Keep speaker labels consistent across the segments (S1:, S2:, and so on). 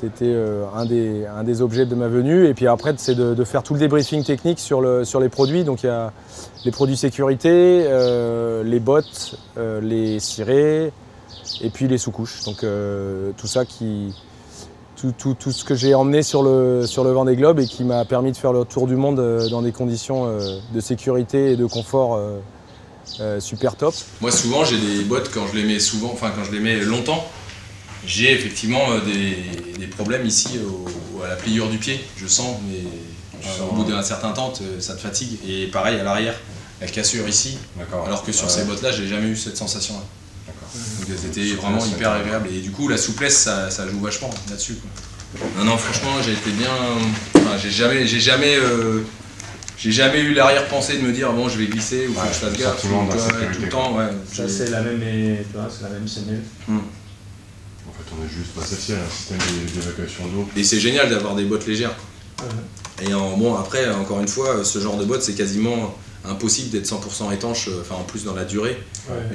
S1: C'était un des objets de ma venue. Et puis après, c'est de faire tout le débriefing technique sur les produits. Donc il y a les produits sécurité, les bottes, les cirés et puis les sous-couches. Donc tout ça tout ce que j'ai emmené sur le Vendée Globe et qui m'a permis de faire le tour du monde dans des conditions de sécurité et de confort super top.
S2: Moi souvent j'ai des bottes quand je les mets quand je les mets longtemps, j'ai effectivement des problèmes ici à la pliure du pied. Je sens, mais au bout d'un certain temps ça te fatigue. Et pareil à l'arrière, la cassure ici. Alors que sur ces bottes là j'ai jamais eu cette sensation là. Donc c'était vraiment hyper agréable et du coup la souplesse ça joue vachement là-dessus. Non franchement j'ai été bien. Enfin, j'ai jamais eu l'arrière-pensée de me dire bon je vais glisser ou faut que je fasse gaffe. Tout le temps, ouais.
S3: Ça c'est la même semelle.
S4: En fait on est juste, c'est un système d'évacuation d'eau.
S2: Et c'est génial d'avoir des bottes légères. Et bon après encore une fois ce genre de bottes c'est quasiment impossible d'être 100% étanche, enfin en plus dans la durée.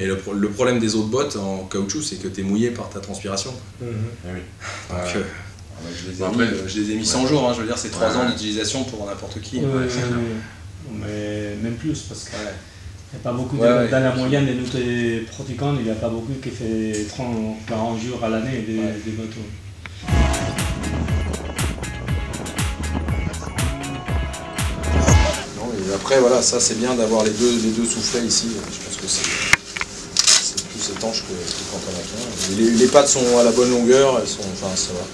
S2: Et le problème des autres bottes en caoutchouc c'est que tu es mouillé par ta transpiration. Donc, je les ai mis 100 jours, hein, je veux dire c'est 3 ans d'utilisation pour n'importe qui.
S3: Mais même plus parce que il n'y a pas beaucoup dans la moyenne de nos pratiquants, il n'y a pas beaucoup qui fait 30-40 jours à l'année des bateaux.
S2: Et après voilà, ça c'est bien d'avoir les deux soufflets ici, je pense que c'est plus étanche que quand on a qu'un. Les pattes sont à la bonne longueur, elles sont, enfin ça va.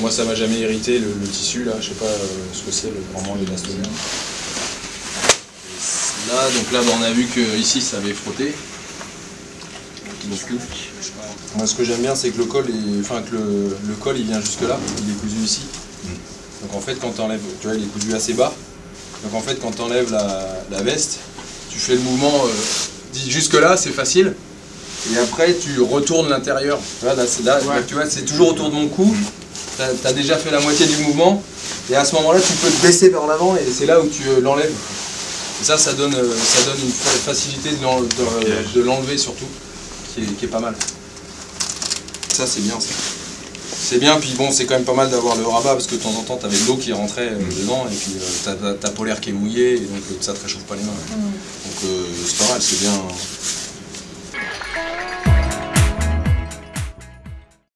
S2: Moi ça m'a jamais irrité le tissu là, je sais pas ce que c'est, vraiment l'élastomère. Là, donc là on a vu que ici ça avait frotté. Moi ce que j'aime bien c'est que le col il vient jusque là, il est cousu ici. Donc en fait quand tu enlèves, tu vois il est cousu assez bas. Donc en fait quand tu enlèves la veste, tu fais le mouvement jusque là, c'est facile. Et après tu retournes l'intérieur. Tu vois, c'est toujours autour de mon cou. Tu as déjà fait la moitié du mouvement. Et à ce moment-là, tu peux te baisser vers l'avant et c'est là où tu l'enlèves. Et ça donne une facilité de l'enlever surtout, qui est pas mal. Ça c'est bien ça. C'est bien, puis bon c'est quand même pas mal d'avoir le rabat parce que de temps en temps tu avais de l'eau qui rentrait dedans et puis ta polaire qui est mouillée et donc ça te réchauffe pas les mains. Donc c'est pas mal, c'est bien.